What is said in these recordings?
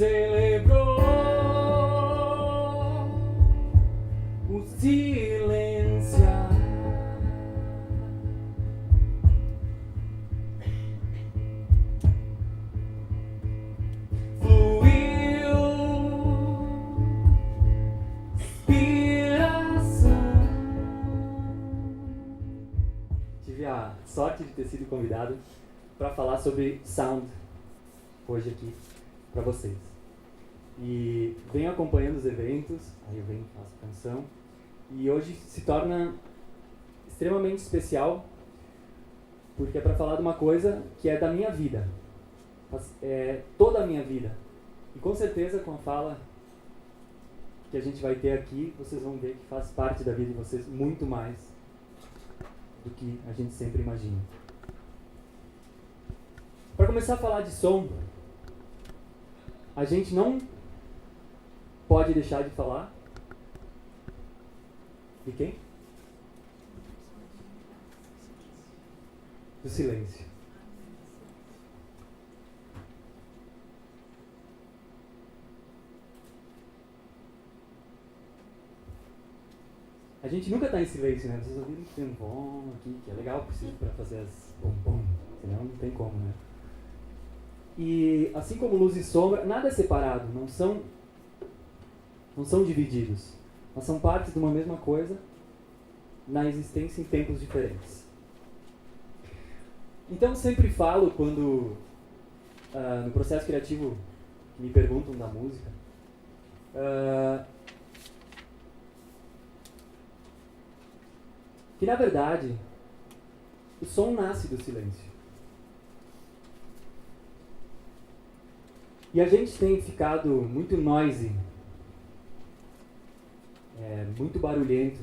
celebrou o silenciar. Fluiu inspiração. Tive a sorte de ter sido convidado para falar sobre sound hoje aqui para vocês. E venho acompanhando os eventos, aí eu venho, faço canção, e hoje se torna extremamente especial, porque é para falar de uma coisa que é da minha vida, é toda a minha vida. E com certeza com a fala que a gente vai ter aqui, vocês vão ver que faz parte da vida de vocês muito mais do que a gente sempre imagina. Para começar a falar de som, a gente não pode deixar de falar de quem? Do silêncio. A gente nunca está em silêncio, né? Vocês ouviram que tem um bom aqui, que é legal, preciso para fazer as bom, senão não tem como, né? E assim como luz e sombra, nada é separado, não são divididos. Mas são partes de uma mesma coisa na existência em tempos diferentes. Então sempre falo quando no processo criativo me perguntam da música, que na verdade o som nasce do silêncio. E a gente tem ficado muito noisy, muito barulhento.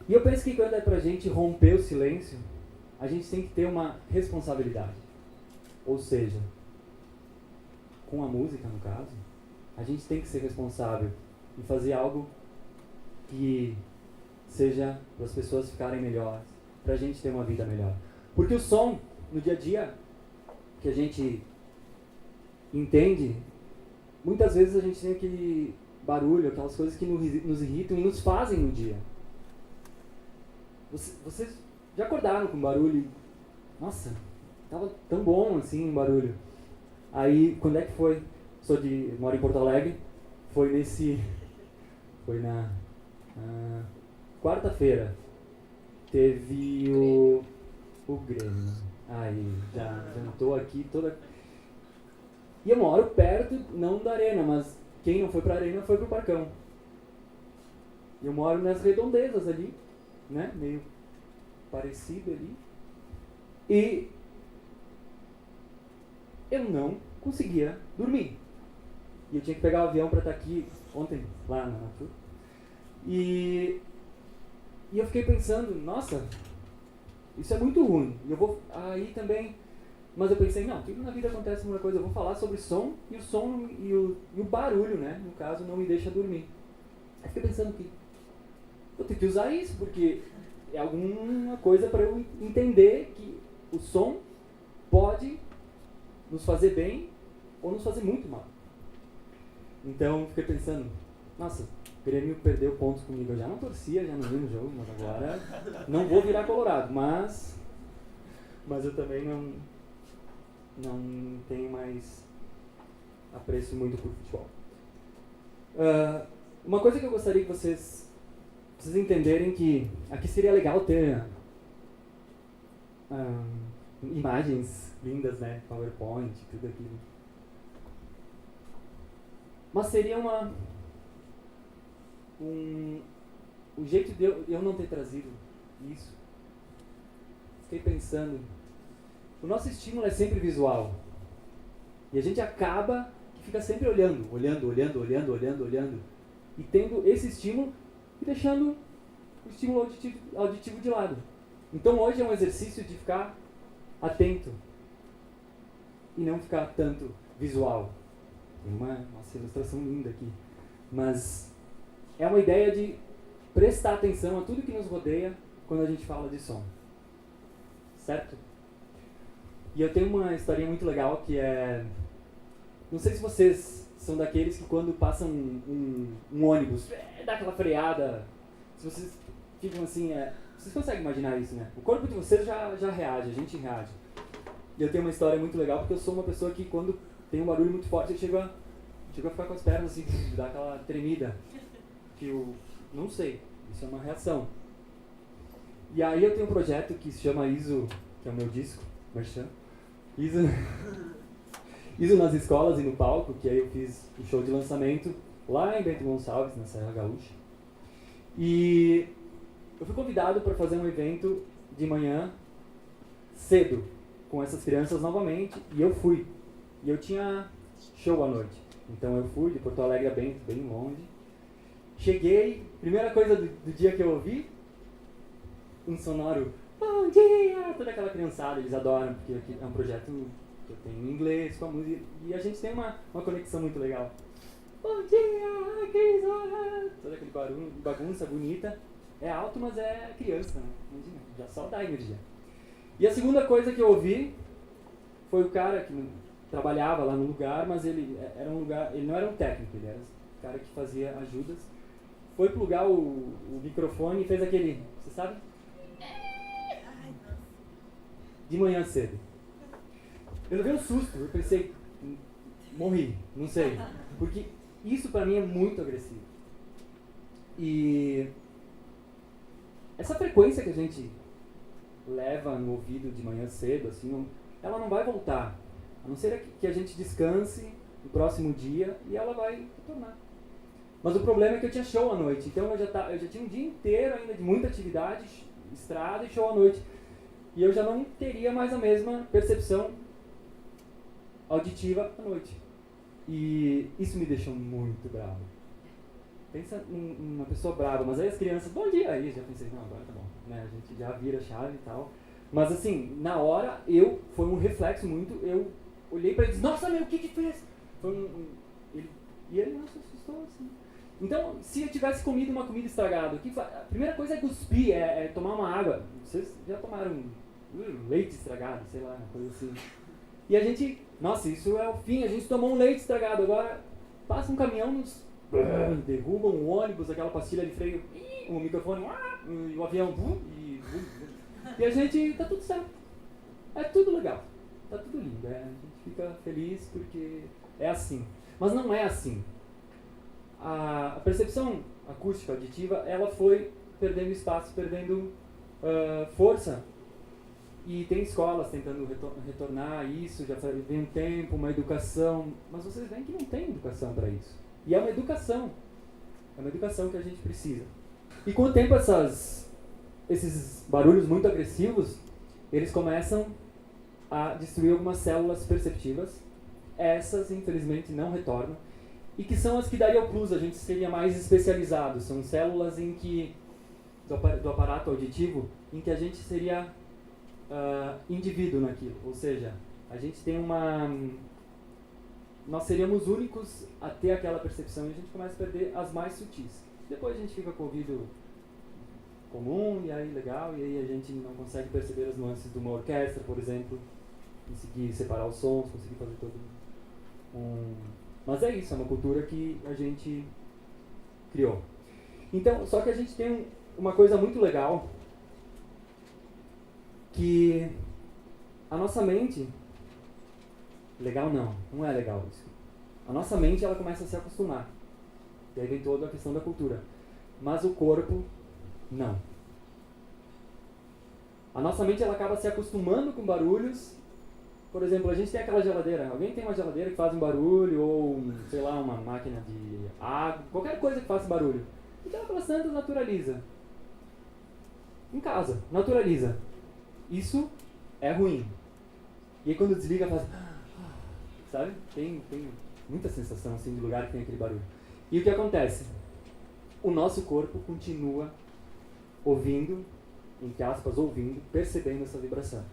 E eu penso que quando é pra gente romper o silêncio, a gente tem que ter uma responsabilidade. Ou seja, com a música no caso, a gente tem que ser responsável e fazer algo que seja para as pessoas ficarem melhores, para a gente ter uma vida melhor. Porque o som, no dia a dia, que a gente entende, muitas vezes a gente tem aquele barulho, aquelas coisas que nos irritam e nos fazem no dia. Vocês já acordaram com barulho? Nossa, tava tão bom assim o barulho. Aí, quando é que foi? Moro em Porto Alegre, foi na quarta-feira, teve o Grêmio. Aí, já estou aqui toda... E eu moro perto, não da arena, mas quem não foi pra arena foi pro Parcão. Eu moro nas redondezas ali, né, meio parecido ali. E eu não conseguia dormir. E eu tinha que pegar o avião para estar aqui ontem, lá na Natura. E eu fiquei pensando, nossa, isso é muito ruim. E eu vou aí também... Mas eu pensei, não, tudo na vida acontece uma coisa. Eu vou falar sobre som, e o som e o barulho, né, no caso, não me deixa dormir. Aí fiquei pensando que vou ter que usar isso, porque é alguma coisa para eu entender que o som pode nos fazer bem ou nos fazer muito mal. Então, fiquei pensando, nossa, o Grêmio perdeu pontos comigo. Eu já não torcia, já não vi no jogo, mas agora não vou virar colorado. Mas eu também não tenho mais apreço muito por futebol. Uma coisa que eu gostaria que vocês entenderem, que aqui seria legal ter imagens lindas, né, PowerPoint, tudo aquilo. Mas seria o jeito de eu não ter trazido isso. Fiquei pensando, o nosso estímulo é sempre visual. E a gente acaba que fica sempre olhando. E tendo esse estímulo e deixando o estímulo auditivo de lado. Então hoje é um exercício de ficar atento e não ficar tanto visual. Tem uma ilustração linda aqui. Mas é uma ideia de prestar atenção a tudo que nos rodeia quando a gente fala de som. Certo? E eu tenho uma historinha muito legal que é... Não sei se vocês são daqueles que quando passam um ônibus, dá aquela freada. Se vocês ficam assim... vocês conseguem imaginar isso, né? O corpo de vocês já reage, a gente reage. E eu tenho uma história muito legal porque eu sou uma pessoa que quando tem um barulho muito forte eu chego a ficar com as pernas assim, dar aquela tremida. Que eu não sei, isso é uma reação. E aí eu tenho um projeto que se chama ISO, que é o meu disco, Merchan. ISO nas escolas e no palco, que aí eu fiz o show de lançamento lá em Bento Gonçalves, na Serra Gaúcha. E eu fui convidado para fazer um evento de manhã, cedo, com essas crianças novamente, e eu fui. E eu tinha show à noite. Então eu fui de Porto Alegre a Bento, bem longe. Cheguei, primeira coisa do dia que eu ouvi, um sonoro, bom dia, toda aquela criançada, eles adoram, porque aqui é um projeto que eu tenho em inglês, com a música, e a gente tem uma conexão muito legal. Bom dia, Cris, todo aquele barulho, bagunça bonita, é alto, mas é criança, né? Imagina, já só dá energia. E a segunda coisa que eu ouvi foi o cara que trabalhava lá no lugar, mas ele não era um técnico, ele era um cara que fazia ajudas. Foi plugar o microfone e fez aquele, você sabe? De manhã cedo. Eu levei um susto, eu pensei, morri, não sei. Porque isso pra mim é muito agressivo. E essa frequência que a gente leva no ouvido de manhã cedo, assim, ela não vai voltar. A não ser que a gente descanse no próximo dia e ela vai retornar. Mas o problema é que eu tinha show à noite, então eu já tinha um dia inteiro ainda de muita atividade, estrada e show à noite. E eu já não teria mais a mesma percepção auditiva à noite. E isso me deixou muito bravo. Pensa em uma pessoa brava, mas aí as crianças, bom dia, aí já pensei, não, agora tá bom, né? A gente já vira a chave e tal. Mas assim, na hora, foi um reflexo muito, eu olhei pra ele e disse, nossa, meu, o que fez? E ele não se assustou, assim. Então, se eu tivesse comido uma comida estragada, a primeira coisa é cuspir, é tomar uma água. Vocês já tomaram leite estragado, sei lá, uma coisa assim. E a gente, nossa, isso é o fim, a gente tomou um leite estragado, agora passa um caminhão, nos derrubam um ônibus, aquela pastilha de freio, o microfone, e o avião, e a gente, tá tudo certo. É tudo legal, tá tudo lindo, a gente fica feliz porque é assim. Mas não é assim. A percepção acústica auditiva, ela foi perdendo espaço, perdendo força. E tem escolas tentando retornar isso, já vem um tempo, uma educação, mas vocês veem que não tem educação para isso. E é uma educação que a gente precisa. E com o tempo esses barulhos muito agressivos, eles começam a destruir algumas células perceptivas. Essas, infelizmente, não retornam. E que são as que daria o plus, a gente seria mais especializado. São células do aparato auditivo em que a gente seria indivíduo naquilo. Ou seja, a gente tem nós seríamos únicos a ter aquela percepção e a gente começa a perder as mais sutis. Depois a gente fica com o ouvido comum, e aí legal, e aí a gente não consegue perceber as nuances de uma orquestra, por exemplo, conseguir separar os sons, conseguir fazer todo Mas é isso, é uma cultura que a gente criou. Então, só que a gente tem uma coisa muito legal, que a nossa mente... Legal não é legal isso. A nossa mente, ela começa a se acostumar. E aí vem toda a questão da cultura. Mas o corpo, não. A nossa mente, ela acaba se acostumando com barulhos. Por exemplo, a gente tem aquela geladeira. Alguém tem uma geladeira que faz um barulho, ou, sei lá, uma máquina de água, qualquer coisa que faça barulho. Então, pelas tantas, naturaliza. Em casa, naturaliza. Isso é ruim. E aí, quando desliga, faz... Sabe? Tem muita sensação, assim, de lugar que tem aquele barulho. E o que acontece? O nosso corpo continua ouvindo, entre aspas, ouvindo, percebendo essa vibração.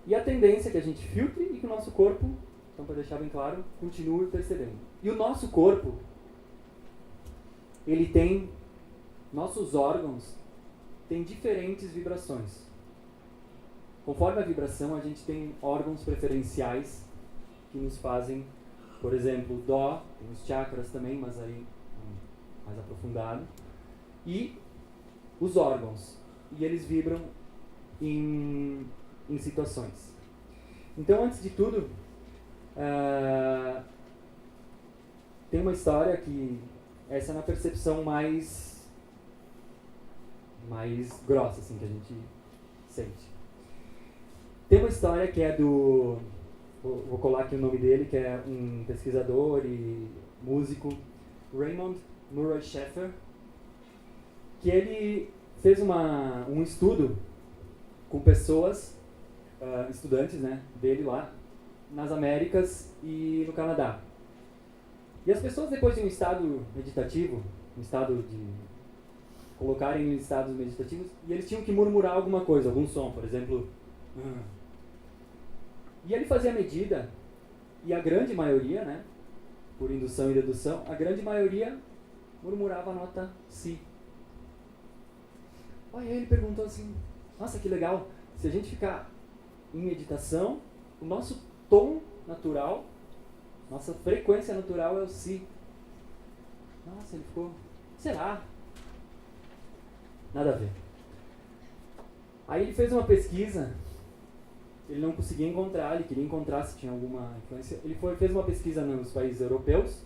E a tendência é que a gente filtre e que o nosso corpo, então para deixar bem claro, continue percebendo. E o nosso corpo, ele tem nossos órgãos, tem diferentes vibrações. Conforme a vibração, a gente tem órgãos preferenciais que nos fazem, por exemplo, o Dó, tem os chakras também, mas aí mais aprofundado, e os órgãos, e eles vibram em situações. Então, antes de tudo, tem uma história que essa é na percepção mais grossa, assim, que a gente sente. Tem uma história que é do... Vou colar aqui o nome dele, que é um pesquisador e músico, Raymond Murray Schafer, que ele fez um estudo com pessoas, estudantes, né, dele lá, nas Américas e no Canadá. E as pessoas, depois de um estado meditativo, um estado de colocarem em estados meditativos, e eles tinham que murmurar alguma coisa, algum som, por exemplo. E ele fazia a medida, e a grande maioria, né, por indução e dedução, a grande maioria murmurava a nota Si. Aí ele perguntou assim, nossa, que legal, se a gente ficar em meditação, o nosso tom natural, nossa frequência natural é o Si. Nossa, ele ficou, será? Nada a ver. Aí ele fez uma pesquisa, ele não conseguia encontrar, ele queria encontrar se tinha alguma influência. Ele fez uma pesquisa nos países europeus,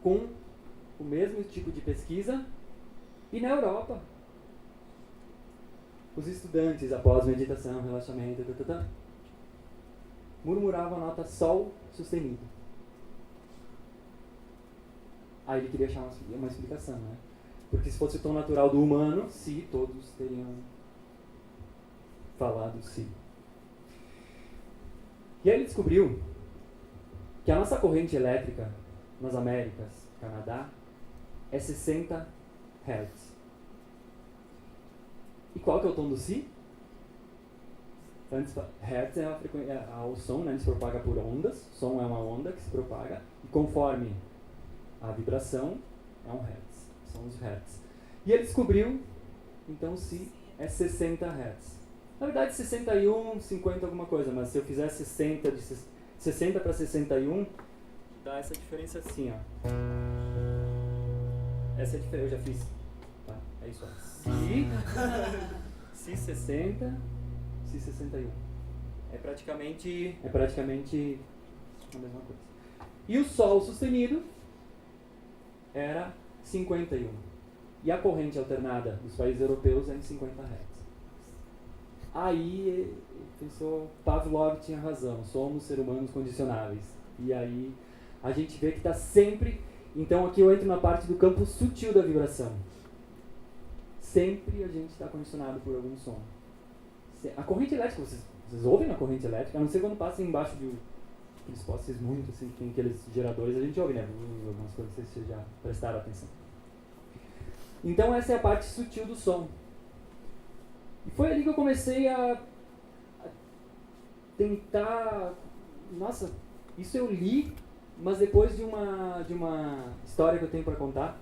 com o mesmo tipo de pesquisa, e na Europa, os estudantes, após meditação, relaxamento, murmuravam a nota Sol sustenido. Aí ele queria achar uma explicação, né? Porque se fosse o tom natural do humano, Si, todos teriam falado Si. E aí ele descobriu que a nossa corrente elétrica nas Américas, Canadá, é 60 Hz. E qual que é o tom do Si? Antes, Hertz é o som, né, ele se propaga por ondas. Som é uma onda que se propaga. E conforme a vibração, é um Hertz. São os Hertz. E ele descobriu, então, Si é 60 Hz. Na verdade, 61, 50 alguma coisa, mas se eu fizer 60 para 61, dá essa diferença assim, ó. Essa é a diferença, eu já fiz. Tá? É isso, ó. Si 60, Si 61. É praticamente a mesma coisa. E o Sol sustenido era 51. E a corrente alternada dos países europeus é em 50 Hz. Aí ele pensou, Pavlov tinha razão, somos seres humanos condicionáveis. E aí a gente vê que está sempre... Então aqui eu entro na parte do campo sutil da vibração. Sempre a gente está condicionado por algum som. A corrente elétrica, vocês ouvem a corrente elétrica, a não ser quando passa embaixo de aqueles postes muito, assim, tem aqueles geradores, a gente ouve, né? Algumas coisas, não sei se vocês já prestaram atenção. Então essa é a parte sutil do som. E foi ali que eu comecei a tentar... Nossa, isso eu li, mas depois de uma história que eu tenho para contar.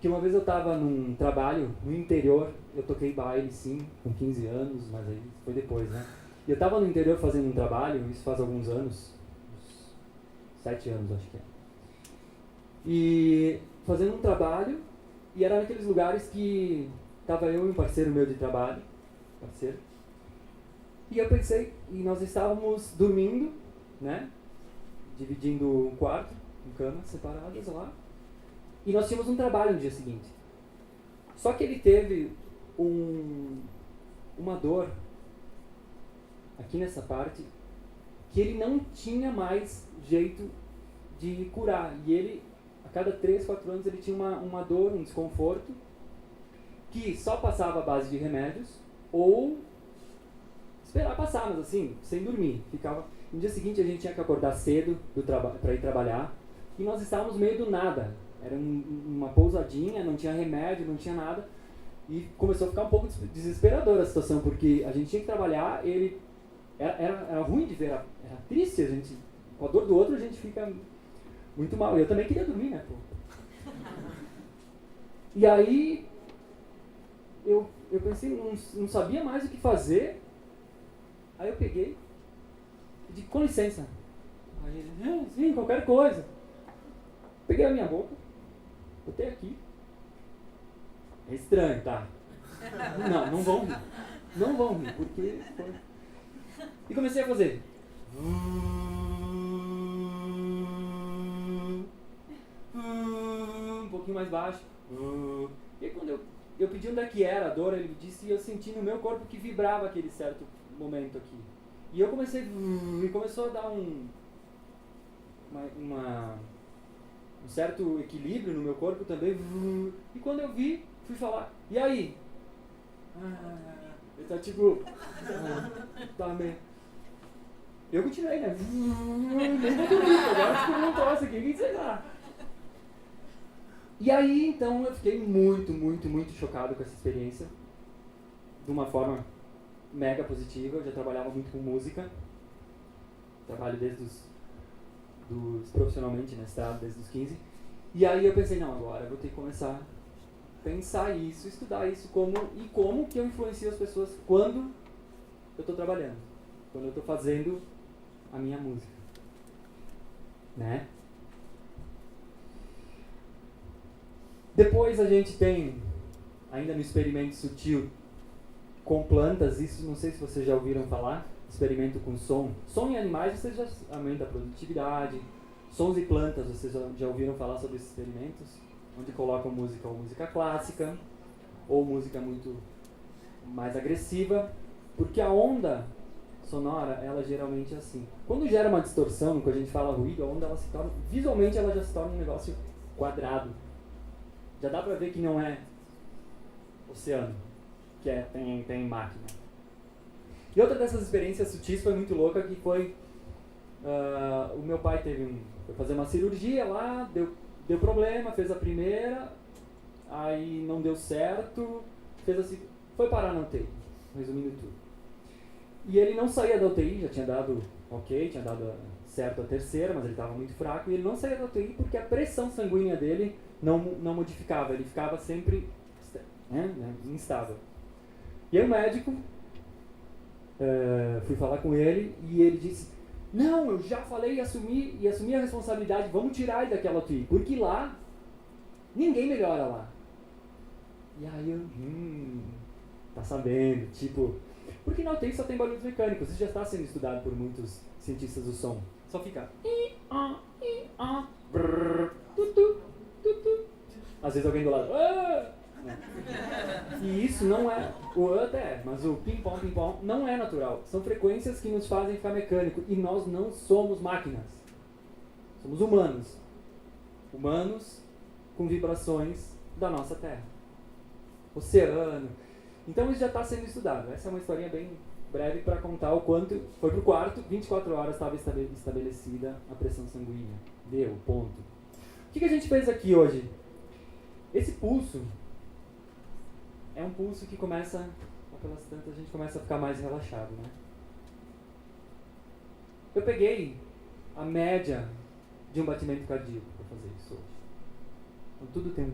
Que uma vez eu estava num trabalho no interior, eu toquei baile sim, com 15 anos, mas aí foi depois, né? E eu estava no interior fazendo um trabalho, isso faz alguns anos, uns 7 anos acho que é. E fazendo um trabalho, e era naqueles lugares que estava eu e um parceiro meu de trabalho, e eu pensei, e nós estávamos dormindo, né? Dividindo um quarto, em camas separadas lá. E nós tínhamos um trabalho no dia seguinte. Só que ele teve uma dor aqui nessa parte que ele não tinha mais jeito de curar. E ele, a cada 3, 4 anos, ele tinha uma dor, um desconforto que só passava à base de remédios ou esperar passar, mas assim, sem dormir. No dia seguinte a gente tinha que acordar cedo para ir trabalhar e nós estávamos meio do nada. Era uma pousadinha, não tinha remédio, não tinha nada. E começou a ficar um pouco desesperadora a situação, porque a gente tinha que trabalhar, ele era ruim de ver, era triste, a gente, com a dor do outro a gente fica muito mal. E eu também queria dormir, né, pô? E aí eu pensei, não sabia mais o que fazer. Aí eu peguei e disse, com licença. Aí ele, sim, qualquer coisa. Peguei a minha boca, botei aqui. É estranho, tá? Não vão rir. Não vão rir, porque foi. E comecei a fazer. Um pouquinho mais baixo. E aí quando eu pedi onde é que era a dor, ele disse, e eu senti no meu corpo que vibrava aquele certo momento aqui. E eu comecei, e começou a dar um certo equilíbrio no meu corpo também. E quando eu vi, fui falar, e aí? Ele tá tipo, tá meio... Eu continuei, né? Nem vou dormir, agora descobri um troço aqui, o que sei lá. E aí, então, eu fiquei muito chocado com essa experiência. De uma forma mega positiva. Eu já trabalhava muito com música. Trabalho desde profissionalmente na estrada, desde os 15. E aí eu pensei, não, agora eu vou ter que começar a pensar isso, estudar isso, como que eu influencio as pessoas quando eu estou trabalhando. Quando eu estou fazendo a minha música. Né? Depois a gente tem, ainda no experimento sutil, com plantas, isso não sei se vocês já ouviram falar, experimento com som. Som em animais, vocês já aumentam a produtividade. Sons e plantas, vocês já ouviram falar sobre esses experimentos? Onde colocam música ou música clássica, ou música muito mais agressiva, porque a onda sonora, ela geralmente é assim. Quando gera uma distorção, quando a gente fala ruído, a onda, ela se torna, visualmente ela já se torna um negócio quadrado. Já dá pra ver que não é oceano, que tem máquina. E outra dessas experiências sutis foi muito louca, que foi... o meu pai foi fazer uma cirurgia lá, deu problema, fez a primeira, aí não deu certo, foi parar na UTI, resumindo tudo. E ele não saía da UTI, já tinha dado ok, tinha dado certo a terceira, mas ele estava muito fraco, e ele não saía da UTI porque a pressão sanguínea dele não modificava, ele ficava sempre instável. E aí o médico, fui falar com ele, e ele disse, não, eu já falei e assumi a responsabilidade, vamos tirar ele daquela UTI, porque lá, ninguém melhora lá. E aí eu, tá sabendo, tipo, porque na UTI só tem barulhos mecânicos, isso já está sendo estudado por muitos cientistas do som. Só fica, brrr, tutu, tutu. Às vezes alguém do lado, E isso não é, o até, mas o ping-pong não é natural. São frequências que nos fazem ficar mecânico. E nós não somos máquinas. Somos humanos. Humanos com vibrações da nossa Terra. Oceano. Então isso já está sendo estudado. Essa é uma historinha bem breve para contar o quanto... Foi pro quarto, 24 horas estava estabelecida a pressão sanguínea. Deu, ponto. O que a gente fez aqui hoje? Esse pulso é um pulso que começa, pelas tantas, a gente começa a ficar mais relaxado, né? Eu peguei a média de um batimento cardíaco para fazer isso hoje. Então tudo tem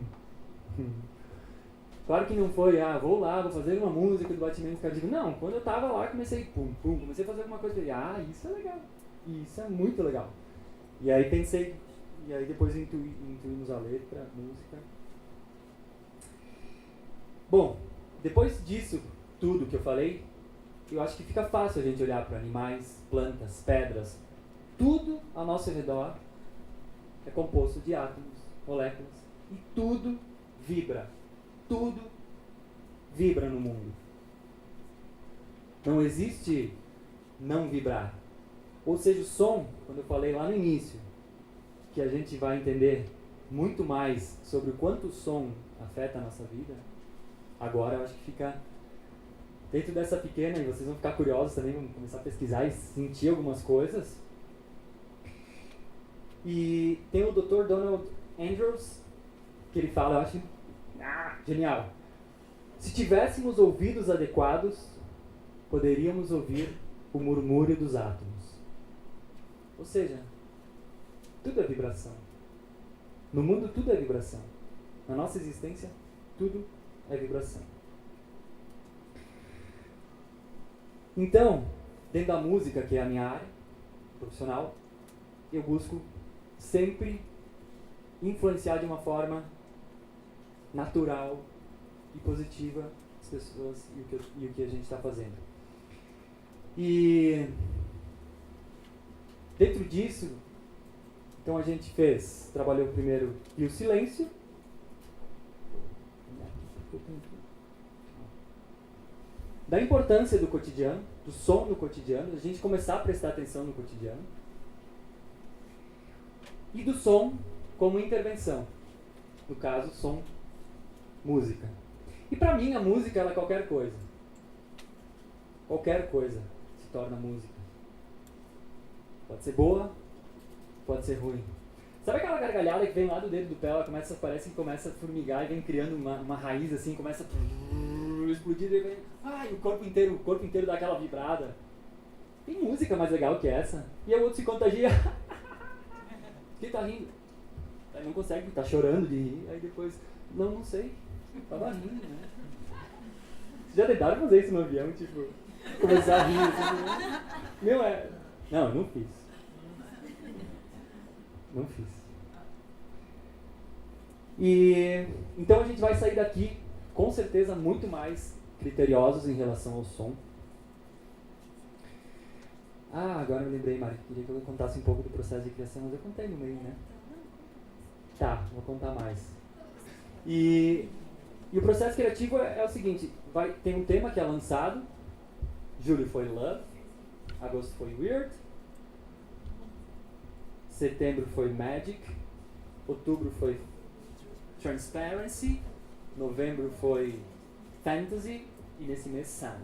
Claro que não foi, vou lá, vou fazer uma música do batimento cardíaco. Não, quando eu tava lá, comecei comecei a fazer alguma coisa e isso é legal. Isso é muito legal. E aí pensei, e aí depois intuímos a letra, a música. Bom, depois disso, tudo que eu falei, eu acho que fica fácil a gente olhar para animais, plantas, pedras. Tudo ao nosso redor é composto de átomos, moléculas, e tudo vibra. Tudo vibra no mundo. Não existe não vibrar. Ou seja, o som, quando eu falei lá no início, que a gente vai entender muito mais sobre o quanto o som afeta a nossa vida, agora eu acho que fica dentro dessa pequena, e vocês vão ficar curiosos também, vão começar a pesquisar e sentir algumas coisas. E tem o Dr. Donald Andrews, que ele fala, eu acho genial. Se tivéssemos ouvidos adequados, poderíamos ouvir o murmúrio dos átomos. Ou seja, tudo é vibração. No mundo tudo é vibração. Na nossa existência, tudo é vibração. Então, dentro da música, que é a minha área profissional, eu busco sempre influenciar de uma forma natural e positiva as pessoas e o que a gente está fazendo. E dentro disso, então a gente trabalhou primeiro e o silêncio. Da importância do cotidiano, do som no cotidiano, a gente começar a prestar atenção no cotidiano. E do som como intervenção. No caso, som, música. E pra mim a música ela é qualquer coisa. Qualquer coisa se torna música. Pode ser boa, pode ser ruim. Sabe aquela gargalhada que vem lá do dedo do pé, ela parece que começa a formigar e vem criando uma raiz assim, começa a explodir e vem, o corpo inteiro dá aquela vibrada. Tem música mais legal que essa. E aí o outro se contagia. Quem tá rindo? Aí não consegue, tá chorando de rir. Aí depois, não sei. Tava rindo, né? Vocês já tentaram fazer isso no avião, tipo, começar a rir assim, né? Não, eu não fiz. Não fiz. E então a gente vai sair daqui com certeza muito mais criteriosos em relação ao som. Agora eu me lembrei, Mari, queria que eu contasse um pouco do processo de criação, mas eu contei no meio, né? Tá, vou contar mais. E o processo criativo é o seguinte, tem um tema que é lançado, julho foi Love, agosto foi Weird, setembro foi Magic, outubro foi Transparency, novembro foi Fantasy e nesse mês Sound.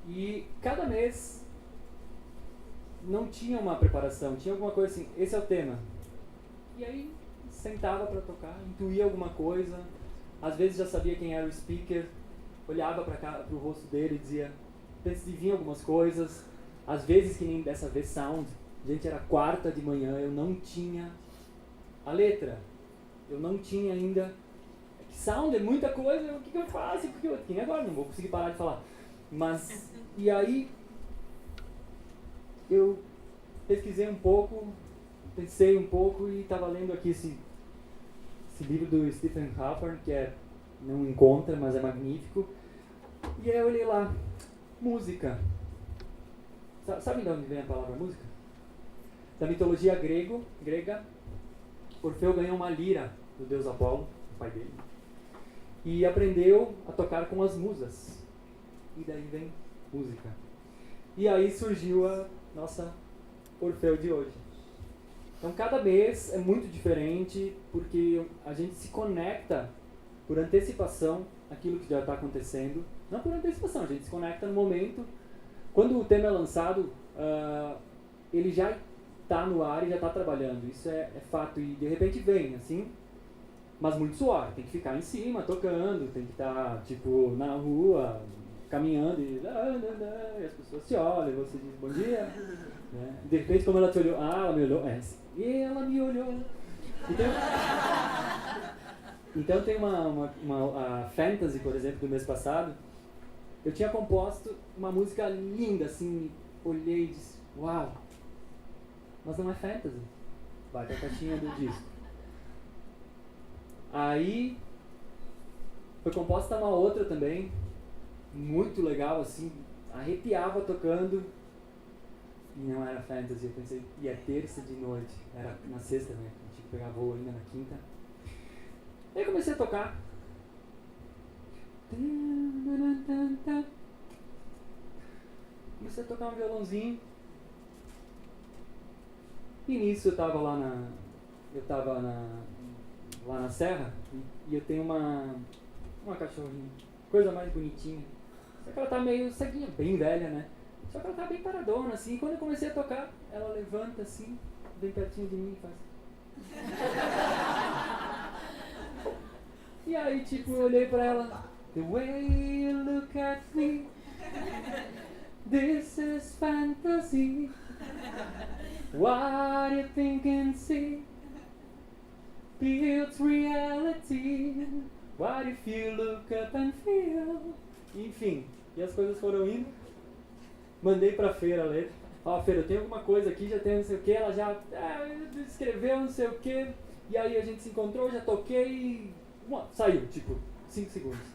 E cada mês não tinha uma preparação, tinha alguma coisa assim, esse é o tema. E aí sentava para tocar, intuía alguma coisa, às vezes já sabia quem era o speaker, olhava para o rosto dele e dizia, adivinha algumas coisas, às vezes que nem dessa vez Sound, gente, era quarta de manhã, eu não tinha a letra, eu não tinha ainda, Sound é muita coisa, o que eu faço? Que nem agora, não vou conseguir parar de falar. Mas, e aí, eu pesquisei um pouco, pensei um pouco e estava lendo aqui esse livro do Stephen Hawking, que não encontra, mas é magnífico. E aí eu olhei lá, música. Sabe de onde vem a palavra música? Da mitologia grega, Orfeu ganhou uma lira do deus Apolo, o pai dele, e aprendeu a tocar com as musas. E daí vem música. E aí surgiu a nossa Orfeu de hoje. Então cada mês é muito diferente, porque a gente se conecta por antecipação àquilo que já está acontecendo. Não por antecipação, a gente se conecta no momento. Quando o tema é lançado, ele já está no ar e já está trabalhando. Isso é fato. E de repente vem, assim, mas muito suave. Tem que ficar em cima, tocando, tem que estar, tipo, na rua, caminhando e as pessoas se olham, você diz bom dia. Né? De repente, como ela te olhou, ela me olhou, e ela me olhou. Então tem a Fantasy, por exemplo, do mês passado, eu tinha composto uma música linda, assim, olhei e disse, uau, mas não é Fantasy, vai pra caixinha do disco. Aí foi composta uma outra também, muito legal, assim, arrepiava tocando, e não era Fantasy, eu pensei, e é terça de noite, era na sexta, né, eu tinha que pegar voo ainda na quinta. Aí comecei a tocar. Comecei a tocar um violãozinho. E nisso eu tava lá na serra e eu tenho uma cachorrinha, coisa mais bonitinha. Só que ela tá meio ceguinha, bem velha, né? Só que ela tá bem paradona, assim. E quando eu comecei a tocar, ela levanta assim, bem pertinho de mim e faz. E aí, tipo, eu olhei pra ela. The way you look at me, this is fantasy. What you think and see builds reality. What if you look up and feel? Enfim, E as coisas foram indo. Mandei pra Feira ler. Ó, Feira, tem alguma coisa aqui, já tem não sei o que. Ela já escreveu não sei o que. E aí a gente se encontrou, já toquei e saiu, tipo, 5 segundos.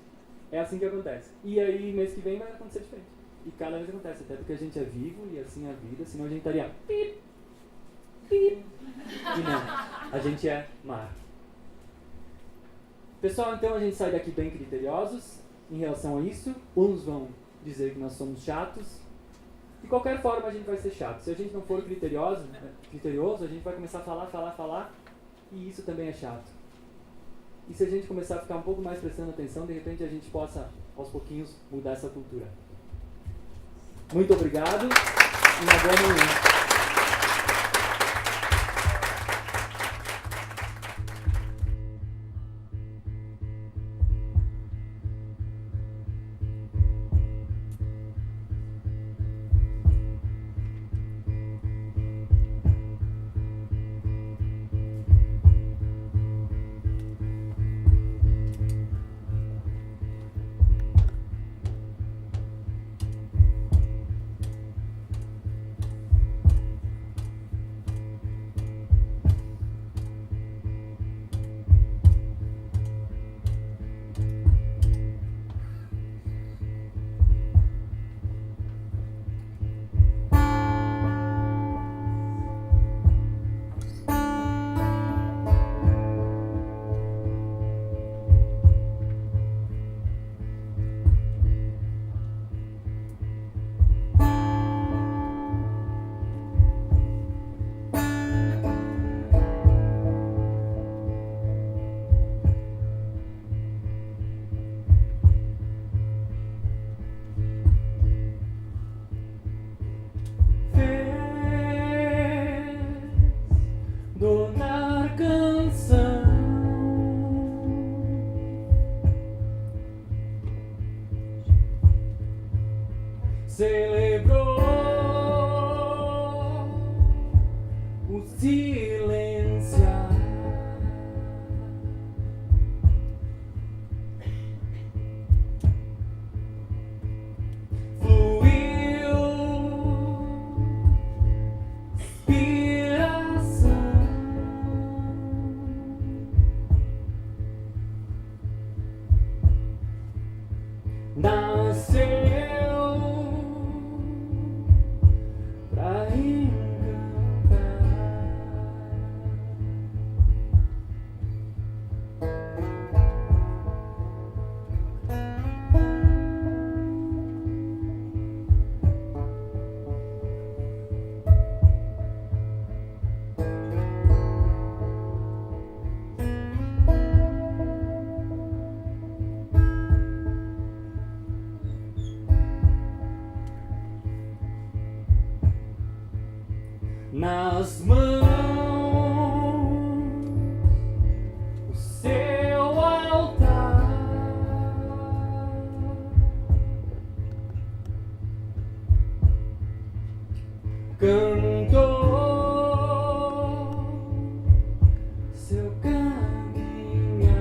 É assim que acontece. E aí mês que vem vai acontecer diferente. E cada vez acontece, até porque a gente é vivo e assim é a vida, senão a gente estaria pip, pip. E não, a gente é mar. Pessoal, então a gente sai daqui bem criteriosos em relação a isso. Uns vão dizer que nós somos chatos. De qualquer forma a gente vai ser chato. Se a gente não for criterioso, a gente vai começar a falar, e isso também é chato. E se a gente começar a ficar um pouco mais prestando atenção, de repente a gente possa, aos pouquinhos, mudar essa cultura. Muito obrigado e uma boa manhã. Celebrou o silenciar, fluiu inspiração, nasceu pra encantar. Nas mãos o seu altar, cantou seu caminhar,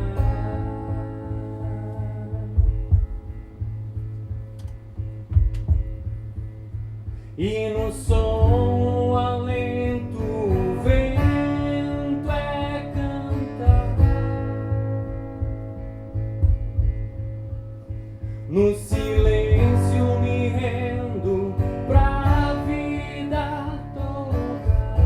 e no som alento o vento é cantar, no silêncio me rendo pra vida tocar.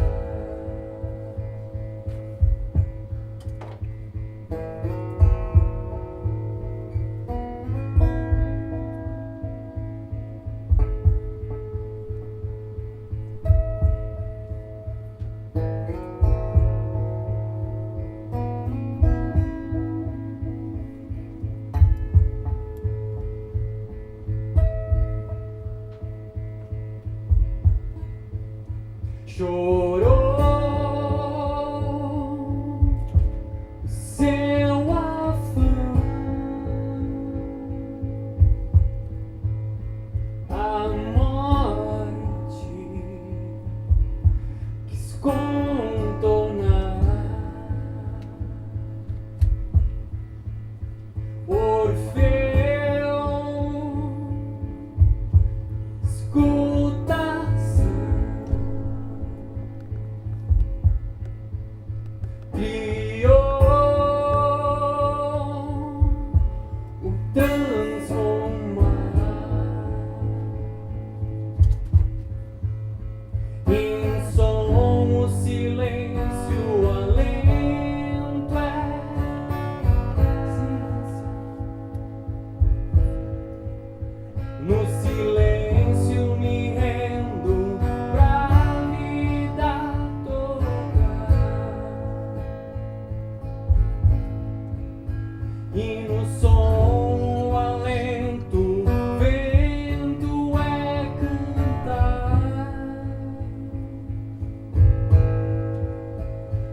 E no som o alento, o vento é cantar.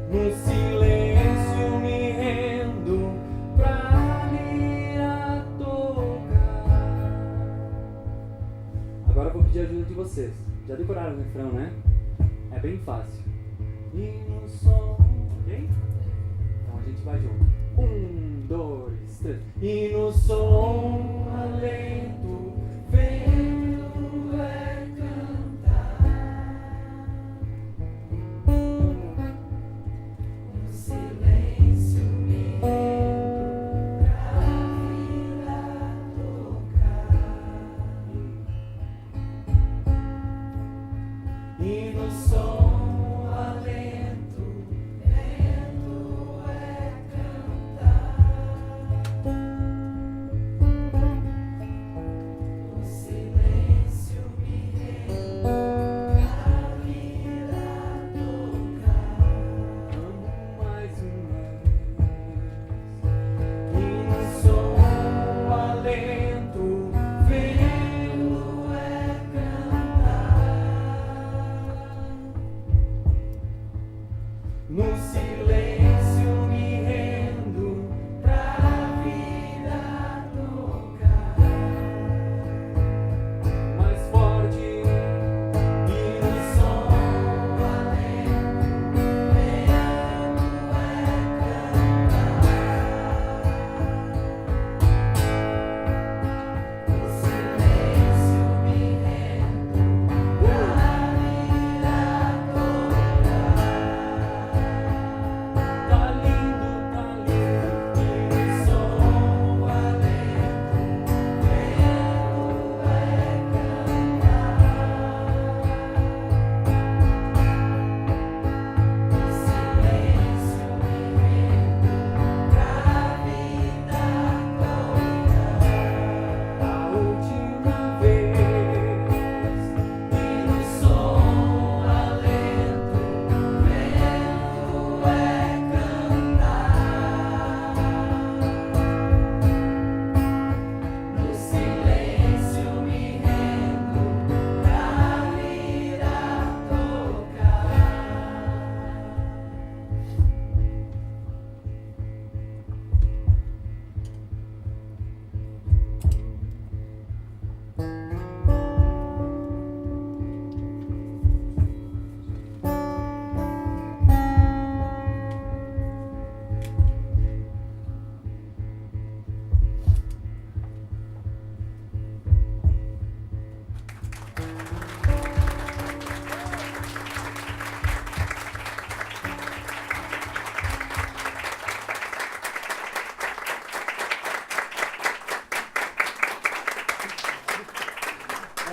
No silêncio me rendo pra vir a tocar. Agora eu vou pedir a ajuda de vocês. Já decoraram o refrão, né? É bem fácil. E no som, ok? Então a gente vai junto. 1, 2, 3. E no som alento, vento é cantar. No silêncio me rendo pra vir a tocar. E no som alento, vento é cantar. No silêncio me rendo pra vir a tocar. Mais uma vez. E no som alento, vento é cantar. No silêncio me rendo pra vida tocar. Mais forte. E no som alento, vento é cantar. No silêncio me rendo pra vida tocar. Tá lindo, e no som alento, vento é cantar. No silêncio me rendo pra vida tocar. A última vez. E no som alento, vento é cantar. No silêncio me rendo pra vir a tocar.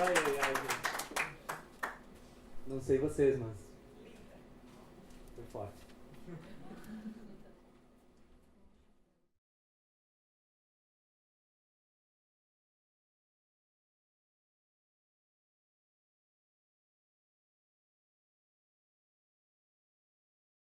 Ai, ai, ai, gente. Não sei vocês, mas foi forte.